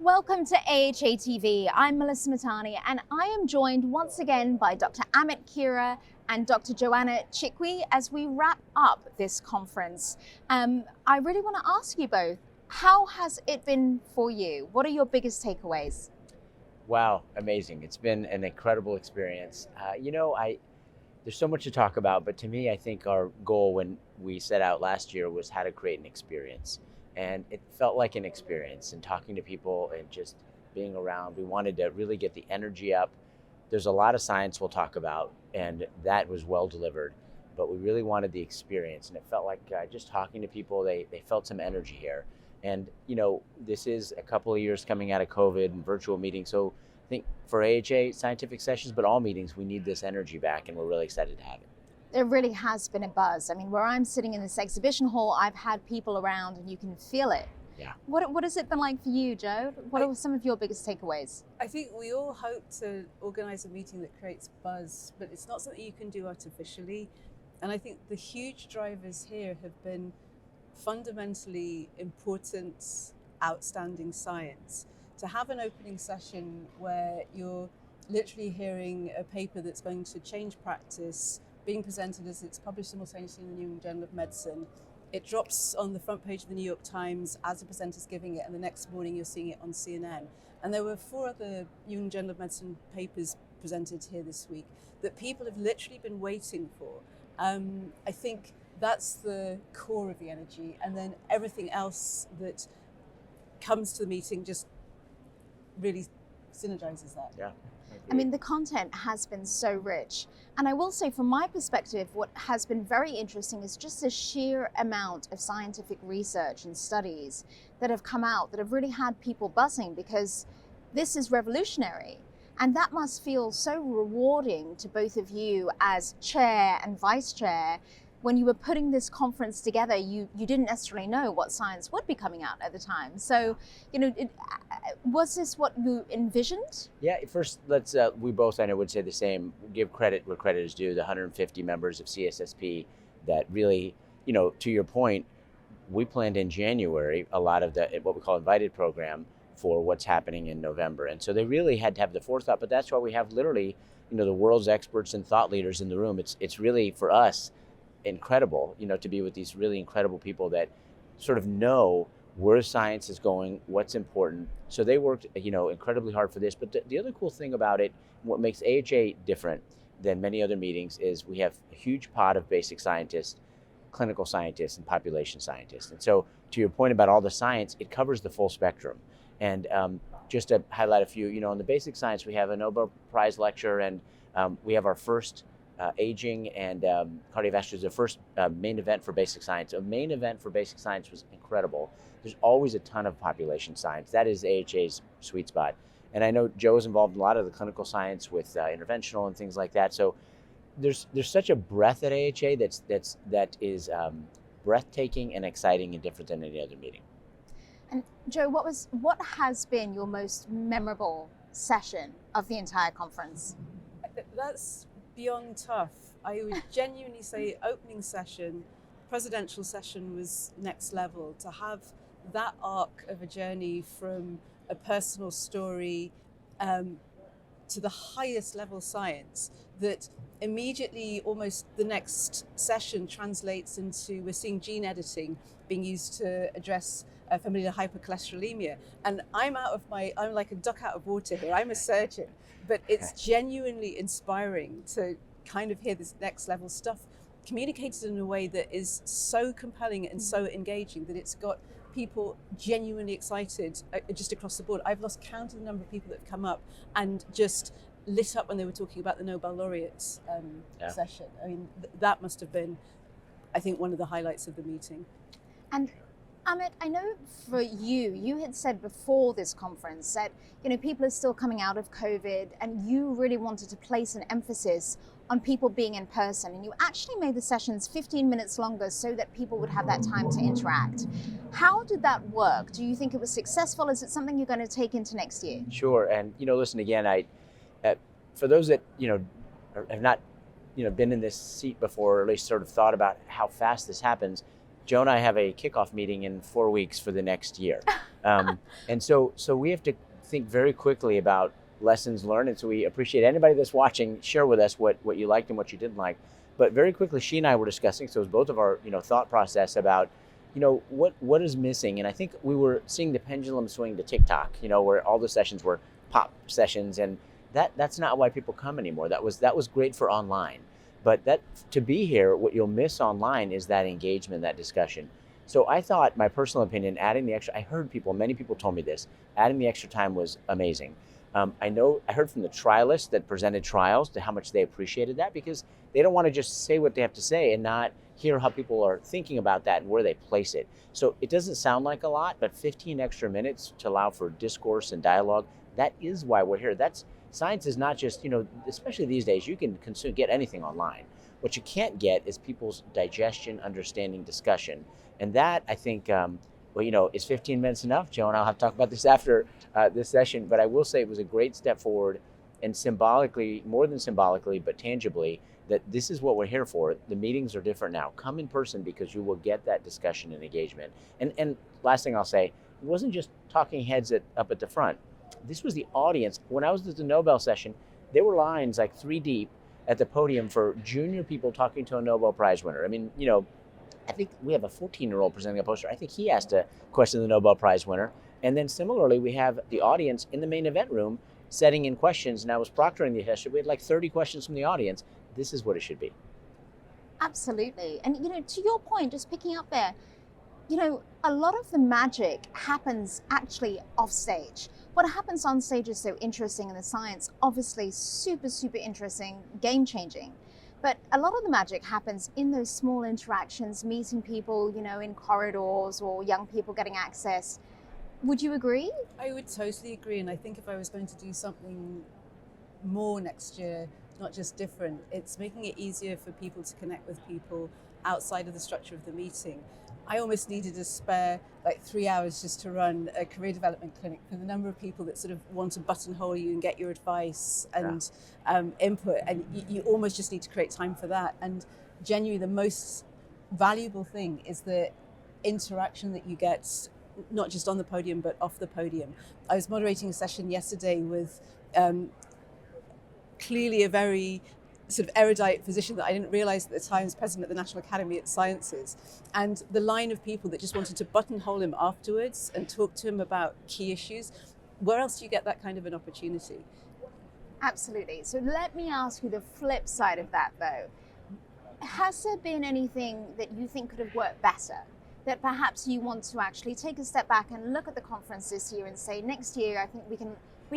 Welcome to AHAtv. I'm Melissa Mahtani, and I am joined once again by Dr. Amit Khera and Dr. Joanna Chikwe as we wrap up this conference. I really want to ask you both, how has it been for you? What are your biggest takeaways? Wow, amazing. It's been an incredible experience. There's so much to talk about, but to me, I think our goal when we set out last year was how to create an experience. And it felt like an experience, and talking to people and just being around. We wanted to really get the energy up. There's a lot of science we'll talk about, and that was well delivered, but we really wanted the experience. And it felt like just talking to people, they felt some energy here. And, this is a couple of years coming out of COVID and virtual meetings. So I think for AHA scientific sessions, but all meetings, we need this energy back, and we're really excited to have it. There really has been a buzz. I mean, where I'm sitting in this exhibition hall, I've had people around and you can feel it. Yeah. What has it been like for you, Joe? What are some of your biggest takeaways? I think we all hope to organize a meeting that creates buzz, but it's not something you can do artificially. And I think the huge drivers here have been fundamentally important, outstanding science. To have an opening session where you're literally hearing a paper that's going to change practice being presented as it's published simultaneously in the New England Journal of Medicine. It drops on the front page of the New York Times as the presenter's giving it, and the next morning you're seeing it on CNN. And there were 4 other New England Journal of Medicine papers presented here this week that people have literally been waiting for. I think that's the core of the energy, and then everything else that comes to the meeting just really synergizes that. Yeah. I mean, the content has been so rich. And I will say, from my perspective, what has been very interesting is just the sheer amount of scientific research and studies that have come out that have really had people buzzing, because this is revolutionary. And that must feel so rewarding to both of you as chair and vice chair. When you were putting this conference together, you didn't necessarily know what science would be coming out at the time. So, was this what you envisioned? Yeah, first, let's, we both, I know, would say the same. Give credit where credit is due, the 150 members of CSSP that really, to your point, we planned in January a lot of the, what we call invited program for what's happening in November. And so they really had to have the forethought, but that's why we have literally, the world's experts and thought leaders in the room. It's really, for us, incredible, to be with these really incredible people that sort of know where science is going, what's important. So they worked, incredibly hard for this. But the other cool thing about it, what makes AHA different than many other meetings, is we have a huge pot of basic scientists, clinical scientists, and population scientists. And so to your point about all the science, it covers the full spectrum. And just to highlight a few, on the basic science, we have a Nobel Prize lecture, and we have our first aging and cardiovascular is the first main event for basic science. A main event for basic science was incredible. There's always a ton of population science. That is AHA's sweet spot. And I know Joe is involved in a lot of the clinical science with interventional and things like that. So there's such a breadth at AHA that is breathtaking and exciting and different than any other meeting. And Joe, what has been your most memorable session of the entire conference? That's beyond tough. I would genuinely say opening session, presidential session was next level. To have that arc of a journey from a personal story to the highest level science, that immediately almost the next session translates into, we're seeing gene editing being used to address familial hypercholesterolemia. And I'm like a duck out of water here. I'm a surgeon. But it's genuinely inspiring to kind of hear this next level stuff communicated in a way that is so compelling and so engaging that it's got people genuinely excited just across the board. I've lost count of the number of people that have come up and just lit up when they were talking about the Nobel laureates session. I mean, that must have been, I think, one of the highlights of the meeting. And Amit, I know for you had said before this conference that, people are still coming out of COVID, and you really wanted to place an emphasis on people being in person. And you actually made the sessions 15 minutes longer so that people would have that time to interact. How did that work? Do you think it was successful? Is it something you're going to take into next year? Sure. And, listen, again, for those that, have not, been in this seat before, or at least sort of thought about how fast this happens, Joe and I have a kickoff meeting in 4 weeks for the next year. And so we have to think very quickly about lessons learned. And so we appreciate anybody that's watching, share with us what you liked and what you didn't like. But very quickly, she and I were discussing, so it was both of our, thought process about, what is missing. And I think we were seeing the pendulum swing to TikTok, where all the sessions were pop sessions, and that's not why people come anymore. That was great for online. But that to be here, what you'll miss online is that engagement, that discussion. So I thought, my personal opinion, adding the extra, I heard many people told me this, adding the extra time was amazing. I heard from the trialists that presented trials to how much they appreciated that, because they don't want to just say what they have to say and not hear how people are thinking about that and where they place it. So it doesn't sound like a lot, but 15 extra minutes to allow for discourse and dialogue, that is why we're here. Science is not just, especially these days, you can get anything online. What you can't get is people's digestion, understanding, discussion. And that, I think, is 15 minutes enough? Joe and I'll have to talk about this after this session, but I will say it was a great step forward, and symbolically, more than symbolically, but tangibly, that this is what we're here for. The meetings are different now. Come in person, because you will get that discussion and engagement. And last thing I'll say, it wasn't just talking heads up at the front. This was the audience. When I was at the Nobel session, there were lines like 3 deep at the podium for junior people talking to a Nobel Prize winner. I mean, I think we have a 14-year-old presenting a poster. I think he asked a question of the Nobel Prize winner. And then similarly, we have the audience in the main event room setting in questions. And I was proctoring the session. We had like 30 questions from the audience. This is what it should be. Absolutely. And, to your point, just picking up there, a lot of the magic happens actually off stage. What happens on stage is so interesting, and the science, obviously super, super interesting, game-changing. But a lot of the magic happens in those small interactions, meeting people, in corridors, or young people getting access. Would you agree? I would totally agree. And I think if I was going to do something more next year, not just different, it's making it easier for people to connect with people outside of the structure of the meeting. I almost needed to spare like 3 hours just to run a career development clinic for the number of people that sort of want to buttonhole you and get your advice and input. And you almost just need to create time for that. And genuinely, the most valuable thing is the interaction that you get, not just on the podium, but off the podium. I was moderating a session yesterday with clearly a very sort of erudite physician that I didn't realize at the time was president of the National Academy of Sciences. And the line of people that just wanted to buttonhole him afterwards and talk to him about key issues. Where else do you get that kind of an opportunity? Absolutely. So let me ask you the flip side of that, though. Has there been anything that you think could have worked better? That perhaps you want to actually take a step back and look at the conference this year and say, next year, I think we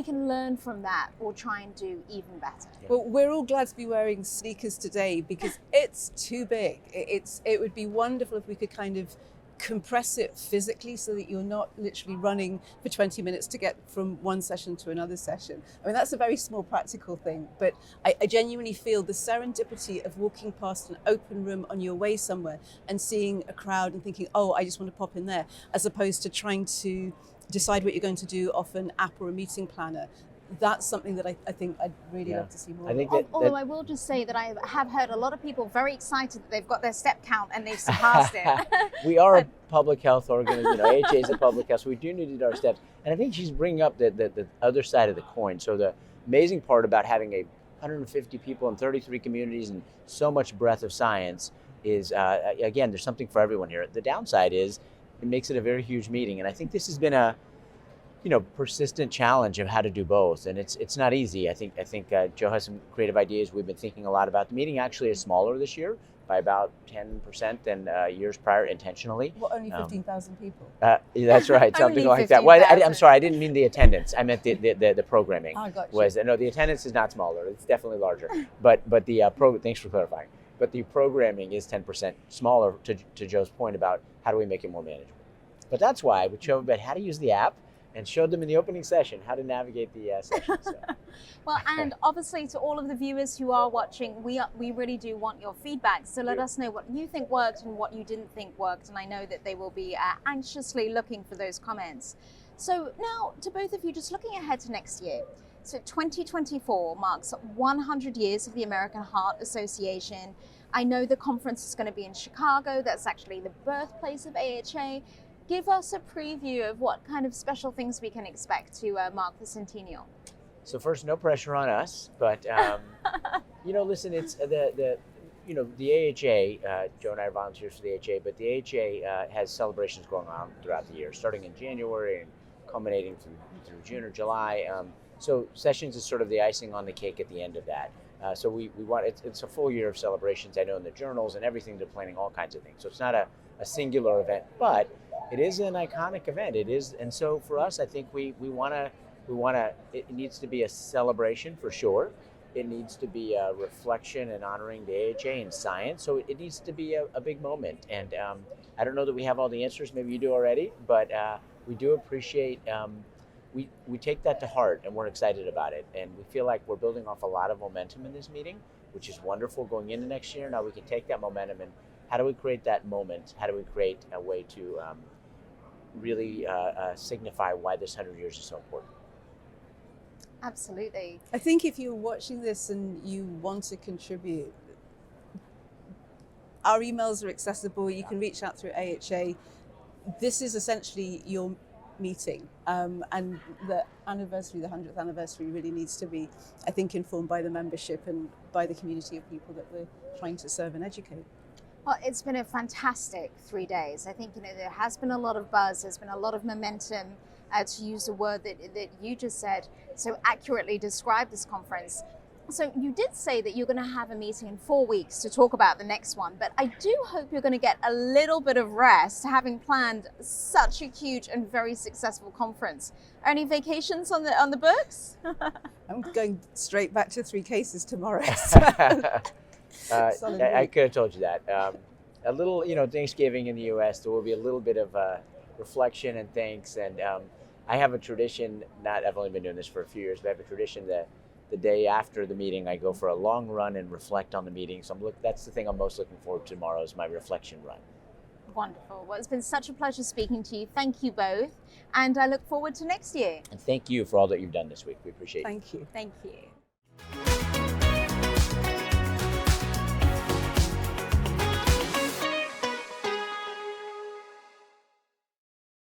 can learn from that or try and do even better. Well, we're all glad to be wearing sneakers today because it's too big. It would be wonderful if we could kind of compress it physically so that you're not literally running for 20 minutes to get from one session to another session. I mean, that's a very small practical thing, but I genuinely feel the serendipity of walking past an open room on your way somewhere and seeing a crowd and thinking, oh, I just want to pop in there, as opposed to trying to decide what you're going to do off an app or a meeting planner. That's something that I think I'd really love to see more. I think although I will just say that I have heard a lot of people very excited that they've got their step count and they've surpassed it. We are a public health organization. AHA is a public health, so we do need to do our steps. And I think she's bringing up the other side of the coin. So the amazing part about having 150 people in 33 communities and so much breadth of science is, again, there's something for everyone here. The downside is it makes it a very huge meeting. And I think this has been a persistent challenge of how to do both, and it's not easy. I think Joe has some creative ideas. We've been thinking a lot about. The meeting actually is smaller this year by about 10% than years prior, intentionally. Well, only 15,000 people. That's right, something like that. Well, I'm sorry, I didn't mean the attendance. I meant the programming. Oh, gotcha. No, the attendance is not smaller. It's definitely larger. But the thanks for clarifying. But the programming is 10% smaller. To Joe's point about how do we make it more manageable. But that's why we showed about how to use the app, and showed them in the opening session how to navigate the session. So. Well, and obviously to all of the viewers who are watching, we really do want your feedback. So let us know what you think worked and what you didn't think worked. And I know that they will be anxiously looking for those comments. So now to both of you, just looking ahead to next year. So 2024 marks 100 years of the American Heart Association. I know the conference is going to be in Chicago. That's actually the birthplace of AHA. give us a preview of what kind of special things we can expect to mark the Centennial. So first, no pressure on us, but listen, it's the AHA. Joe and I are volunteers for the AHA, but the AHA has celebrations going on throughout the year, starting in January and culminating through June or July. So sessions is sort of the icing on the cake at the end of that. So we want it's a full year of celebrations. I know in the journals and everything they're planning all kinds of things. So it's not a singular event, but it is an iconic event. It is, and so for us, I think we want to. It needs to be a celebration for sure. It needs to be a reflection and honoring the AHA and science. So it needs to be a big moment. And I don't know that we have all the answers. Maybe you do already, but we do appreciate. We take that to heart, and we're excited about it. And we feel like we're building off a lot of momentum in this meeting, which is wonderful going into next year. Now we can take that momentum and how do we create that moment? How do we create a way to really signify why this 100 years is so important? Absolutely. I think if you're watching this and you want to contribute, our emails are accessible. You can reach out through AHA. This is essentially your meeting, and the 100th anniversary really needs to be, I think, informed by the membership and by the community of people that we're trying to serve and educate. Well, it's been a fantastic 3 days. I think, there has been a lot of buzz, there's been a lot of momentum, to use a word that you just said, so accurately describe this conference. So you did say that you're going to have a meeting in 4 weeks to talk about the next one, but I do hope you're going to get a little bit of rest, having planned such a huge and very successful conference. Are any vacations on the books? I'm going straight back to 3 cases tomorrow. I could have told you that. A little, Thanksgiving in the U.S., there will be a little bit of reflection and thanks. And I have a tradition, I've only been doing this for a few years, but I have a tradition that the day after the meeting, I go for a long run and reflect on the meeting. So that's the thing I'm most looking forward to tomorrow is my reflection run. Wonderful. Well, it's been such a pleasure speaking to you. Thank you both. And I look forward to next year. And thank you for all that you've done this week. We appreciate it. Thank you. Thank you.